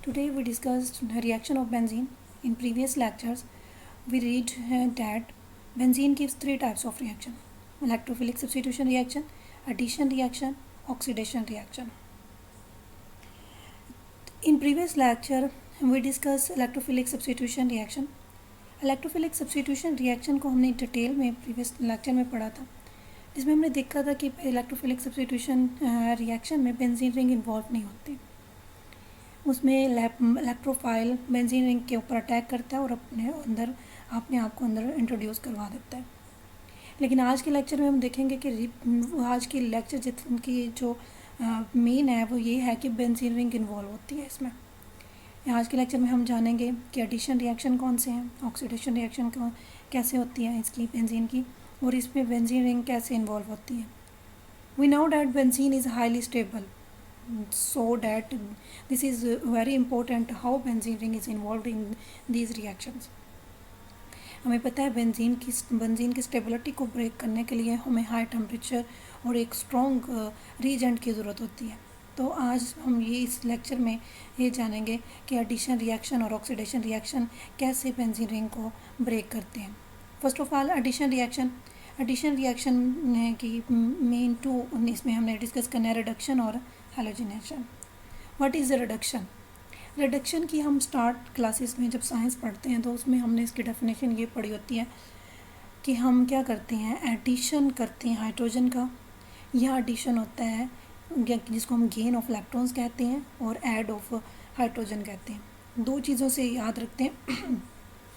Today we discussed the reaction of benzene. In previous lectures, we read that benzene gives three types of reaction: electrophilic substitution reaction, addition reaction, oxidation reaction. In previous lecture, we discussed electrophilic substitution reaction. Electrophilic substitution reaction को हमने detail में previous lecture में पढ़ा था, जिसमें हमने देखा था कि इलेक्ट्रोफिलिक सब्स्टिट्यूशन रिएक्शन में बेंजीन रिंग इन्वॉल्व नहीं होती। उसमें इलेक्ट्रोफाइल बेंजीन रिंग के ऊपर अटैक करता है और अपने आप को अंदर इंट्रोड्यूस करवा देता है। लेकिन आज के लेक्चर में हम देखेंगे कि आज की लेक्चर जिनकी जो मेन है वो ये है कि बेंजीन रिंग इन्वॉल्व होती है इसमें। आज के लेक्चर में हम जानेंगे कि एडिशन रिएक्शन कौन से हैं, ऑक्सीडेशन रिएक्शन कैसे होती है इसकी बेंजीन की, और इसमें बेंजीन रिंग कैसे इन्वॉल्व होती है। We know that benzene is highly stable, so that this is very important how benzene ring is involved in these reactions. हमें पता है बेंजीन की स्टेबिलिटी को ब्रेक करने के लिए हमें हाई टेम्परेचर और एक स्ट्रॉन्ग रीजेंट की ज़रूरत होती है। तो आज हम ये इस लेक्चर में ये जानेंगे कि एडिशन रिएक्शन और ऑक्सीडेशन रिएक्शन कैसे बेंजीन रिंग को ब्रेक करते हैं। First of all addition reaction की मेन टू इसमें हमने डिस्कस करना है रिडक्शन और हैलोजिनेशन। व्हाट इज़ रिडक्शन की हम स्टार्ट क्लासेस में जब साइंस पढ़ते हैं तो उसमें हमने इसकी डेफिनेशन ये पढ़ी होती है कि हम क्या करते हैं, एडिशन करते हैं हाइड्रोजन का, यह एडिशन होता है जिसको हम गेन ऑफ इलेक्ट्रॉन्स कहते हैं और ऐड ऑफ हाइड्रोजन कहते हैं। दो चीज़ों से याद रखते हैं,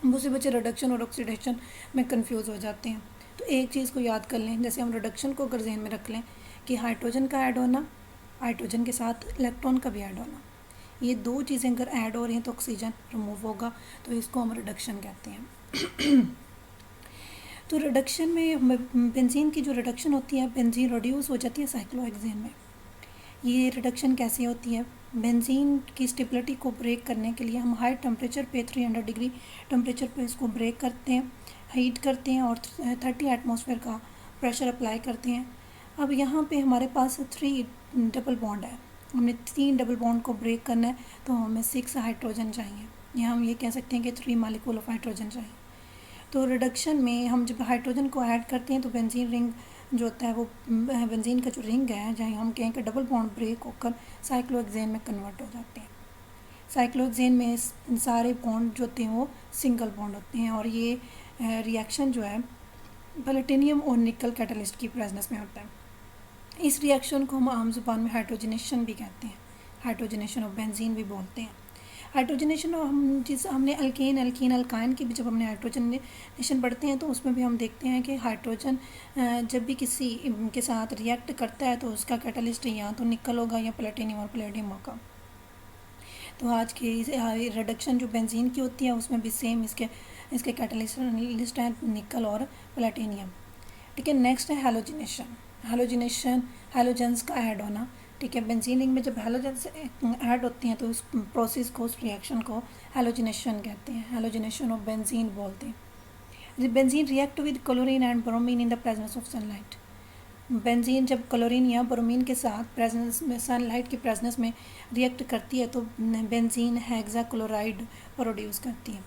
बहुत से बच्चे रिडक्शन और ऑक्सीडेशन में कंफ्यूज हो जाते हैं। तो एक चीज़ को याद कर लें, जैसे हम रिडक्शन को अगर जहन में रख लें कि हाइड्रोजन का ऐड होना, हाइड्रोजन के साथ इलेक्ट्रॉन का भी ऐड होना, ये दो चीज़ें अगर ऐड हो रही हैं तो ऑक्सीजन रिमूव होगा, तो इसको हम रिडक्शन कहते हैं। तो रिडक्शन में बेंजीन की जो रिडक्शन होती है, बेंजीन रिड्यूस हो जाती है साइक्लोहेक्सेन में। ये रिडक्शन कैसे होती है, बेंजीन की स्टेबिलिटी को ब्रेक करने के लिए हम हाई टेम्परेचर पे 300 डिग्री टेम्परेचर पे इसको ब्रेक करते हैं, हीट करते हैं और 30 एटमॉस्फेयर का प्रेशर अप्लाई करते हैं। अब यहाँ पे हमारे पास 3 डबल बॉन्ड है, हमने 3 डबल बॉन्ड को ब्रेक करना है तो हमें 6 हाइड्रोजन चाहिए, या हम ये कह सकते हैं कि 3 मॉलिक्यूल ऑफ हाइड्रोजन चाहिए। तो रिडक्शन में हम जब हाइड्रोजन को ऐड करते हैं तो बेंजीन रिंग जो होता है वो बेंजीन का जो रिंग है, जहाँ हम कहें कि डबल बॉन्ड ब्रेक होकर साइक्लोहेक्सेन में कन्वर्ट हो जाते हैं। साइक्लोहेक्सेन में सारे बॉन्ड जो होते हैं वो सिंगल बॉन्ड होते हैं, और ये रिएक्शन जो है प्लैटिनम और निकल कैटलिस्ट की प्रेजेंस में होता है। इस रिएक्शन को हम आम ज़ुबान में हाइड्रोजनेशन भी कहते हैं, हाइड्रोजनेशन ऑफ बेंजीन भी बोलते हैं। हाइड्रोजनेशन हमने अल्केन अल्काइन की भी जब हमने हाइड्रोजनेशन पढ़ते हैं तो उसमें भी हम देखते हैं कि हाइड्रोजन जब भी किसी के साथ रिएक्ट करता है तो उसका कैटलिस्ट या तो निकल होगा या प्लैटिनम और पैलेडियम होगा। तो आज की रिडक्शन जो बेंजीन की होती है उसमें भी सेम इसके कैटलिस्ट है निकल और प्लैटिनियम। ठीक है, नेक्स्ट है हैलोजिनेशन हैलोजेंस का ऐड होना। ठीक है, बेंजीन रिंग में जब हैलोजेंस ऐड होती हैं तो उस प्रोसेस को, उस रिएक्शन को हैलोजिनेशन कहते हैं, हैलोजिनेशन ऑफ बेंजीन बोलते हैं। Benzene react with chlorine and bromine in the presence of sunlight. Benzene जब क्लोरीन या ब्रोमीन के साथ प्रेजेंस में, सनलाइट की प्रेजेंस में रिएक्ट करती है तो बेंजीन हेक्साक्लोराइड प्रोड्यूस करती है।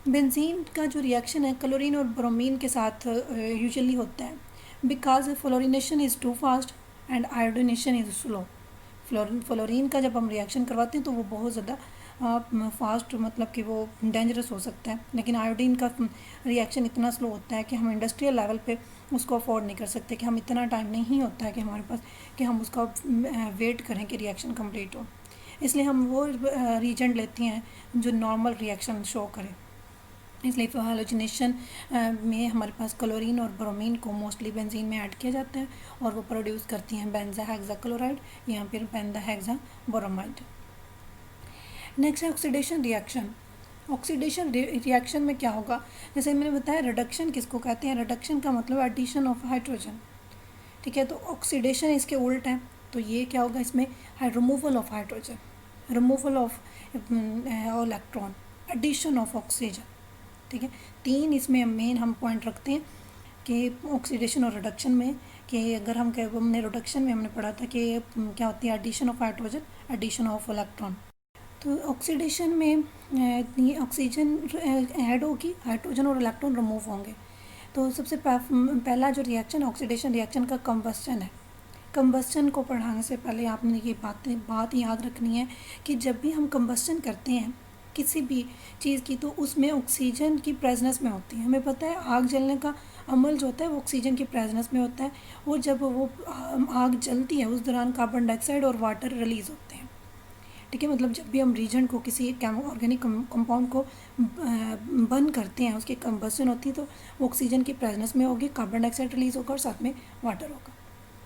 बेंजीन का जो रिएक्शन है क्लोरीन और ब्रोमीन के साथ यूजुअली होता है because fluorination is too fast and iodination is slow. Fluorine का जब हम रिएक्शन करवाते हैं तो वो बहुत ज़्यादा फास्ट, मतलब कि वो डेंजरस हो सकता है, लेकिन आयोडीन का रिएक्शन इतना स्लो होता है कि हम इंडस्ट्रियल लेवल पे उसको अफोर्ड नहीं कर सकते, कि हम इतना टाइम नहीं होता है कि हमारे पास कि हम उसका वेट करें कि रिएक्शन कंप्लीट हो। इसलिए हम वो रीजेंट लेते हैं जो नॉर्मल रिएक्शन शो करें। इसलिए हैलोजिनेशन में हमारे पास क्लोरीन और ब्रोमीन को मोस्टली बेंजीन में ऐड किया जाता है और वो प्रोड्यूस करती हैं बेंजा हेक्साक्लोराइड या फिर बेंजा हेक्साब्रोमाइड। नेक्स्ट है ऑक्सीडेशन रिएक्शन। ऑक्सीडेशन रिएक्शन में क्या होगा, जैसे मैंने बताया रिडक्शन किसको कहते हैं, रिडक्शन का मतलब एडिशन ऑफ हाइड्रोजन। ठीक है, तो ऑक्सीडेशन इसके उल्ट है, तो ये क्या होगा, इसमें removal of hydrogen, removal of electron, addition of oxygen. ठीक है, 3 इसमें मेन हम पॉइंट रखते हैं कि ऑक्सीडेशन और रिडक्शन में, कि अगर हमने रिडक्शन में हमने पढ़ा था कि क्या होती है addition of hydrogen, addition of electron. तो ऑक्सीडेशन में ये ऑक्सीजन ऐड होगी, हाइड्रोजन और इलेक्ट्रॉन रिमूव होंगे। तो सबसे पहला जो रिएक्शन ऑक्सीडेशन रिएक्शन का कंबस्चन है। कंबस्चन को पढ़ाने से पहले आपने ये बात याद रखनी है कि जब भी हम कंबस्चन करते हैं किसी भी चीज़ की, तो उसमें ऑक्सीजन की प्रेजेंस में होती है। हमें पता है आग जलने का अमल जो होता है वो ऑक्सीजन की प्रेजेंस में होता है, और जब वो आग जलती है उस दौरान कार्बन डाइऑक्साइड और वाटर रिलीज़ होते हैं। ठीक है, मतलब जब भी हम रीजन को किसी ऑर्गेनिक कंपाउंड को बर्न करते हैं, उसकी कंबस्चन होती है, तो वो ऑक्सीजन की प्रेजेंस में होगी, कार्बन डाइऑक्साइड रिलीज़ होगा और साथ में वाटर होगा।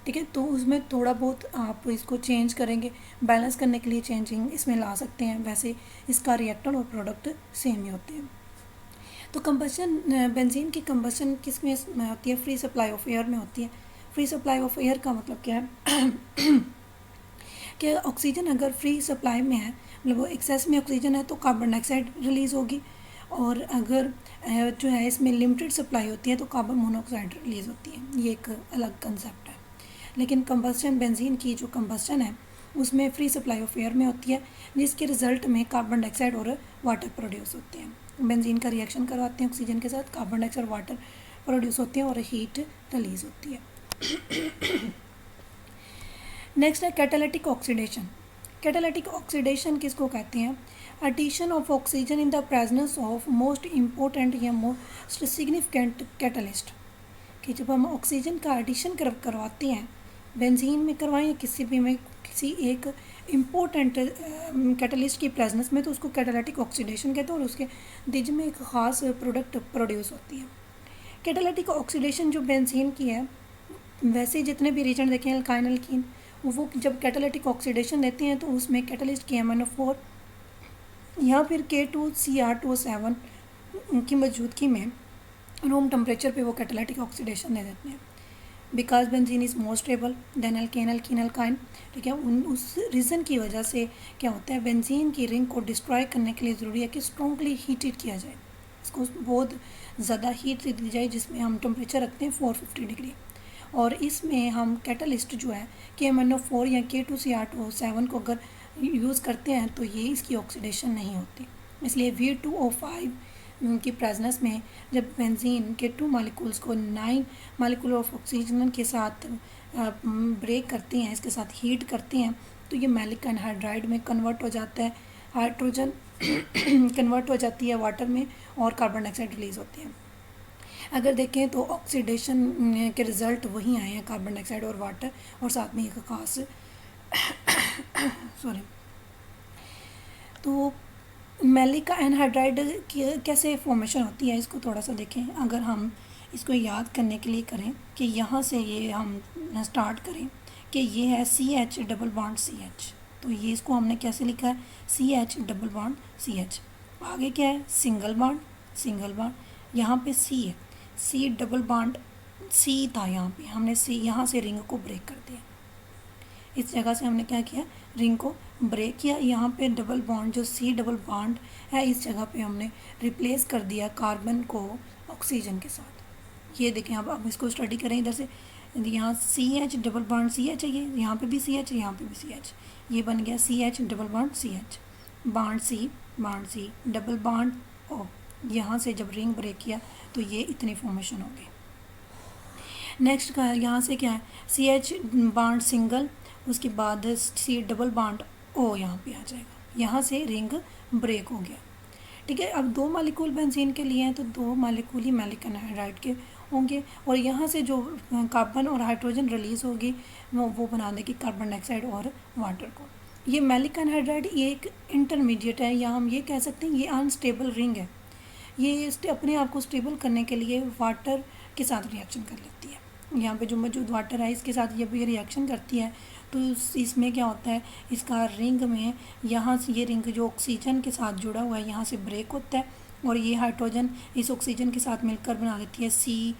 ठीक है, तो उसमें थोड़ा बहुत आप इसको चेंज करेंगे, बैलेंस करने के लिए चेंजिंग इसमें ला सकते हैं, वैसे इसका रिएक्टर और प्रोडक्ट सेम ही होते हैं। तो कंबस्चन बेंजीन की कंबस्चन किस में होती है? फ्री सप्लाई ऑफ एयर में होती है। फ्री सप्लाई ऑफ एयर का मतलब क्या है कि ऑक्सीजन अगर फ्री सप्लाई में है, मतलब वो एक्सेस में ऑक्सीजन है, तो कार्बन डाइऑक्साइड रिलीज़ होगी, और अगर जो है इसमें लिमिटेड सप्लाई होती है तो कार्बन मोनोऑक्साइड रिलीज़ होती है। ये एक अलग कंसेप्ट है। लेकिन कंबस्चन बेंजीन की जो कंबस्चन है उसमें फ्री सप्लाई ऑफ एयर में होती है, जिसके रिजल्ट में कार्बन डाइऑक्साइड और वाटर प्रोड्यूस होते हैं। बेंजीन का रिएक्शन करवाते हैं ऑक्सीजन के साथ, कार्बन डाइऑक्साइड वाटर प्रोड्यूस होते हैं और हीट रिलीज़ होती है। नेक्स्ट है कैटालिटिक ऑक्सीडेशन। कैटालिटिक ऑक्सीडेशन किसको कहते हैं? Addition of oxygen in the presence of most important या मोस्ट सिग्निफिकेंट कैटलिस्ट। कि जब हम ऑक्सीजन का एडिशन करवाते हैं, बेंजीन में करवाएं या किसी भी में, किसी एक इम्पोर्टेंट कैटलिस्ट की प्रेजेंस में, तो उसको कैटालिटिक ऑक्सीडेशन कहते हैं, और उसके दिज में एक ख़ास प्रोडक्ट प्रोड्यूस होती है। कैटालिटिक ऑक्सीडेशन जो बेंजीन की है, वैसे जितने भी रीजन देखें अल्काइन अल्कीन, वो जब कैटालिटिक ऑक्सीडेशन देते हैं तो उसमें कैटलिस्ट KMnO4 या फिर K2Cr2O7 की मौजूदगी में रूम टेम्परेचर पे वो कैटालिटिक ऑक्सीडेशन दे देते हैं। Because benzene is more stable then alkane alkene alkyne. ठीक है, उस रीज़न की वजह से क्या होता है, बेंजीन की रिंग को डिस्ट्रॉय करने के लिए ज़रूरी है कि स्ट्रॉन्गली हीटेड किया जाए, इसको बहुत ज़्यादा हीट दी जाए, जिसमें हम टेम्परेचर रखते हैं 450 डिग्री, और इसमें हम कैटलिस्ट जो है KMnO4 या K2Cr2O7 को अगर यूज़ करते हैं तो ये इसकी ऑक्सीडेशन नहीं होती। इसलिए V2O5 की प्रेजेंस में जब बेंजीन के 2 मालिकूल्स को 9 मालिकूल ऑफ ऑक्सीजन के साथ ब्रेक करते हैं, इसके साथ हीट करते हैं, तो ये मैलिक एनहाइड्राइड में कन्वर्ट हो जाता है, हाइड्रोजन कन्वर्ट हो जाती है वाटर में, और कार्बन डाइऑक्साइड रिलीज़ होती है। अगर देखें तो ऑक्सीडेशन के रिज़ल्ट वही आए हैं, कार्बन डाइऑक्साइड और वाटर, और साथ में एक खास सॉरी। तो मैलिक एनहाइड्राइड की कैसे फॉर्मेशन होती है, इसको थोड़ा सा देखें। अगर हम इसको याद करने के लिए करें कि यहाँ से ये हम स्टार्ट करें कि ये है CH डबल बॉन्ड CH, तो ये इसको हमने कैसे लिखा है, CH डबल बॉन्ड CH। आगे क्या है, सिंगल बॉन्ड, यहाँ पे C है, C डबल बॉन्ड C था, यहाँ पे हमने C यहाँ से रिंग को ब्रेक कर दिया, इस जगह से हमने क्या किया, रिंग को ब्रेक किया। यहाँ पे डबल बॉन्ड जो C डबल बॉन्ड है, इस जगह पे हमने रिप्लेस कर दिया कार्बन को ऑक्सीजन के साथ। ये देखें, अब इसको स्टडी करें इधर से, यहाँ CH डबल बॉन्ड CH है, ये यहाँ पे भी CH है, यहाँ पे भी CH, ये बन गया CH double bond CH, bond C double bond O। यहाँ से जब रिंग ब्रेक किया तो ये इतनी फॉर्मेशन हो गई। नेक्स्ट का यहाँ से क्या है, CH बॉन्ड सिंगल, उसके बाद C डबल बॉन्ड O यहाँ पे आ जाएगा, यहाँ से रिंग ब्रेक हो गया। ठीक है, अब 2 मालिकूल बेंजीन के लिए हैं तो 2 मालिकूल ही मैलिक एनहाइड्राइड के होंगे, और यहाँ से जो कार्बन और हाइड्रोजन रिलीज़ होगी वो बना देगी कार्बन डाइऑक्साइड और वाटर को। ये मैलिक एनहाइड्राइड ये एक इंटरमीडिएट है, या हम ये कह सकते हैं ये अनस्टेबल रिंग है। ये अपने आप को स्टेबल करने के लिए वाटर के साथ रिएक्शन कर लेती है। यहाँ पे जो मौजूद वाटर है इसके साथ ये भी रिएक्शन करती है, तो इसमें क्या होता है, इसका रिंग में यहाँ से ये रिंग जो ऑक्सीजन के साथ जुड़ा हुआ है यहाँ से ब्रेक होता है, और ये हाइड्रोजन इस ऑक्सीजन के साथ मिलकर बना देती है C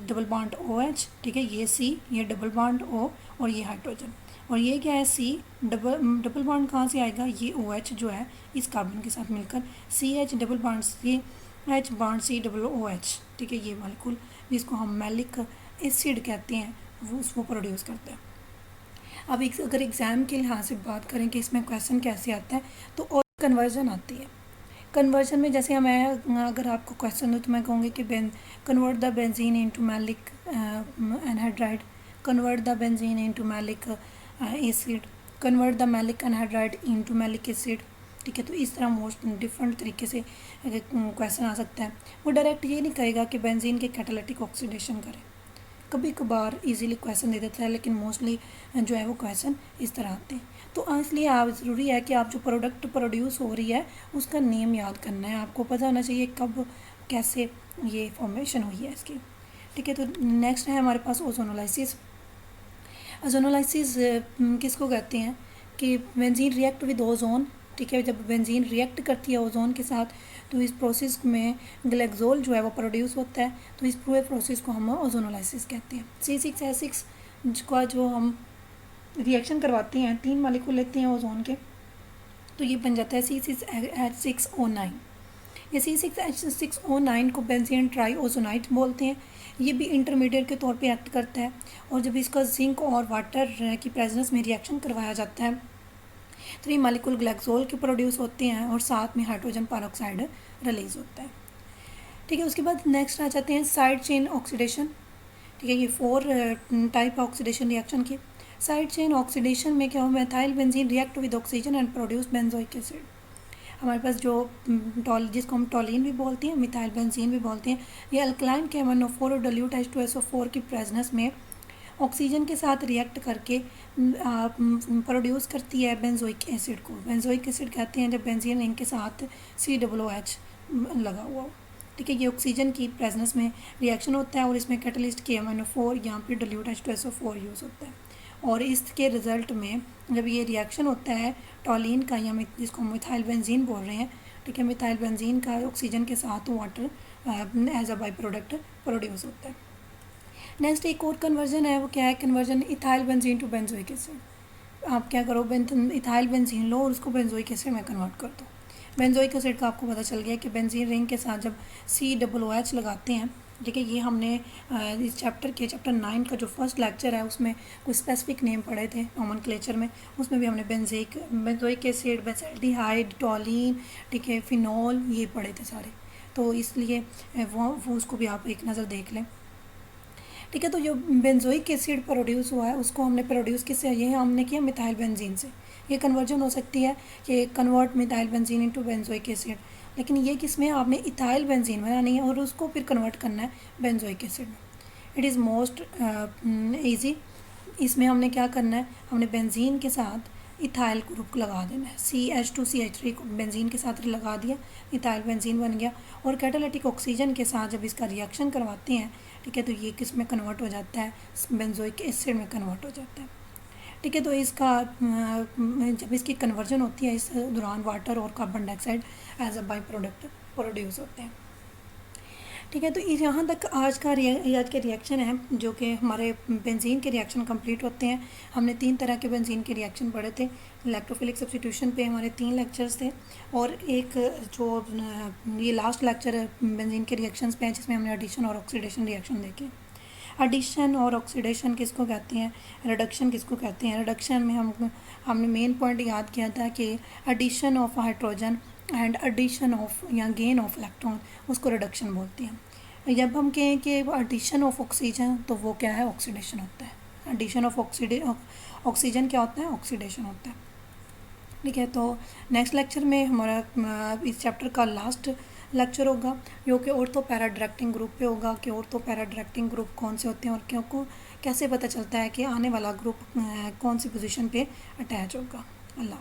डबल बॉन्ड OH। ठीक है, ये C, ये डबल बॉन्ड O, और ये हाइड्रोजन, और ये क्या है C डबल बॉन्ड कहाँ से आएगा, ये OH जो है इस कार्बन के साथ मिलकर CH double bond CH bond C double OH। ठीक है, ये मालिकूल जिसको हम मैलिक एसिड कहते हैं वो उसको प्रोड्यूस करता है। अब अगर एग्ज़ाम के लिहाज से बात करें कि इसमें क्वेश्चन कैसे आता है, तो कन्वर्जन आती है। कन्वर्जन में जैसे मैं अगर आपको क्वेश्चन दूँ तो मैं कहूँगी कि convert the benzene into maleic anhydride, convert the benzene into maleic acid, convert the maleic anhydride into maleic acid. ठीक है, तो इस तरह मोस्ट डिफरेंट तरीके से क्वेश्चन आ सकता है। वो डायरेक्ट ये नहीं कहेगा कि बेंजीन के कैटालिटिक ऑक्सीडेशन करें, कभी कभार इजीली क्वेश्चन दे देता है, लेकिन मोस्टली जो है वो क्वेश्चन इस तरह आते हैं। तो इसलिए आप ज़रूरी है कि आप जो प्रोडक्ट प्रोड्यूस हो रही है उसका नेम याद करना है, आपको पता होना चाहिए कब कैसे ये फॉर्मेशन हुई है इसकी। ठीक है, तो नेक्स्ट है हमारे पास ओजोनोलाइसिस। ओजोनोलाइसिस किसको कहते हैं कि बेंजीन रिएक्ट विद ओजोन। ठीक है, जब बेंजीन रिएक्ट करती है ओजोन के साथ तो इस प्रोसेस में ग्लेक्सोल जो है वो प्रोड्यूस होता है, तो इस पूरे प्रोसेस को हम ओजोनोलाइसिस कहते हैं। C6H6 का जो हम रिएक्शन करवाते हैं, 3 मॉलिक्यूल लेते हैं ओजोन के, तो ये बन जाता है C6H6O9। ये C6H6O9 को बेंजीन ट्राई ओजोनाइट बोलते हैं। ये भी इंटरमीडिएट के तौर पे एक्ट करता है, और जब इसका जिंक और वाटर की प्रेजेंस में रिएक्शन करवाया जाता है 3 मॉलिक्यूल ग्लाइकोल के प्रोड्यूस होते हैं और साथ में हाइड्रोजन पेरोक्साइड रिलीज होता है। ठीक है, उसके बाद नेक्स्ट आ जाते हैं साइड चेन ऑक्सीडेशन। ठीक है, ये 4 टाइप ऑक्सीडेशन रिएक्शन की। साइड चेन ऑक्सीडेशन में क्या हो, methyl benzene react with oxygen and produce benzoic acid. हमारे पास जो जिसको हम टॉलिन भी बोलते हैं, मिथाइल बेंजीन भी बोलते हैं, ये अल्कलाइन के MnO4 और डाइल्यूट H2SO4 की प्रेजेंस में ऑक्सीजन के साथ रिएक्ट करके प्रोड्यूस करती है बेंजोइक एसिड को। बेंजोइक एसिड कहते हैं जब बेंजीन रिंग के साथ COOH लगा हुआ हो। ठीक है, ये ऑक्सीजन की प्रेजेंस में रिएक्शन होता है और इसमें कैटलिस्ट KMnO4 या फिर डाइल्यूट H2SO4 यूज़ होता है, और इसके रिज़ल्ट में जब ये रिएक्शन होता है टॉलिन का, या जिसको हम मिथाइल बेंजीन बोल रहे हैं, ठीक है, मिथाइल बेंजीन का ऑक्सीजन के साथ water as a byproduct produce होता है। नेक्स्ट एक और कन्वर्जन है, वो क्या है, conversion ethylbenzene to benzoic acid. आप क्या करो, इथाइल बेंजीन लो और उसको बेंजोइक एसिड में कन्वर्ट कर दो। बेंजोइक एसिड का आपको पता चल गया कि बेंजीन रिंग के साथ जब COOH लगाते हैं, ठीक है, ये हमने इस चैप्टर 9 का जो फर्स्ट लेक्चर है उसमें कुछ स्पेसिफिक नेम पढ़े थे नोमेनक्लेचर में, उसमें भी हमने बेंजोइक एसिड, बेंजल्डिहाइड, टॉलिन, ठीक है, फिनॉल, ये पढ़े थे सारे, तो इसलिए वो उसको भी आप एक नज़र देख लें। ठीक है, तो जो बेंजोइक एसिड प्रोड्यूस हुआ है उसको हमने प्रोड्यूस किससे, ये हमने किया मिथाइल बेंजीन से। ये कन्वर्जन हो सकती है कि convert methyl benzene into benzoic acid, लेकिन ये किसमें आपने इथाइल बेंजीन बनानी है और उसको फिर कन्वर्ट करना है बेंजोइक एसिड में। It is most easy. इसमें हमने क्या करना है, हमने बेंजीन के साथ इथाइल ग्रुप लगा देना है, CH2CH3 को बेंजीन के साथ लगा दिया, इथाइल बेंजीन बन गया, और कैटालिटिक ऑक्सीजन के साथ जब इसका रिएक्शन करवाते हैं, ठीक है, तो ये किस में कन्वर्ट हो जाता है, बेंजोइक एसिड में कन्वर्ट हो जाता है। ठीक है, तो इसका जब इसकी कन्वर्जन होती है इस दौरान वाटर और carbon dioxide as a byproduct produce होते हैं। ठीक है, तो यहाँ तक आज के रिएक्शन है जो कि हमारे बेंजीन के रिएक्शन कंप्लीट होते हैं। हमने 3 तरह के बेंजीन के रिएक्शन पढ़े थे। इलेक्ट्रोफिलिक सब्स्टिट्यूशन पे हमारे 3 लेक्चर्स थे, और एक जो ये लास्ट लेक्चर है बेंजीन के रिएक्शंस पे है जिसमें हमने एडिशन और ऑक्सीडेशन रिएक्शन देखे। एडिशन और ऑक्सीडेशन किसको कहते हैं, रिडक्शन किसको कहते हैं। रिडक्शन में हमने मेन पॉइंट याद किया था कि addition of hydrogen and addition of या गेन ऑफ इलेक्ट्रॉन, उसको रिडक्शन बोलते हैं। जब हम कहें कि एडिशन ऑफ ऑक्सीजन, तो वो क्या है, ऑक्सीडेशन होता है। एडिशन ऑफ ऑक्सीजन क्या होता है, ऑक्सीडेशन होता है। ठीक है, तो नेक्स्ट लेक्चर में हमारा इस चैप्टर का लास्ट लेक्चर होगा जो कि ऑर्थो पैरा डायरेक्टिंग ग्रुप पे होगा, कि ऑर्थो पैरा डायरेक्टिंग ग्रुप कौन से होते हैं और क्यों को कैसे पता चलता है कि आने वाला ग्रुप कौन सी पोजीशन पे अटैच होगा। अल्लाह।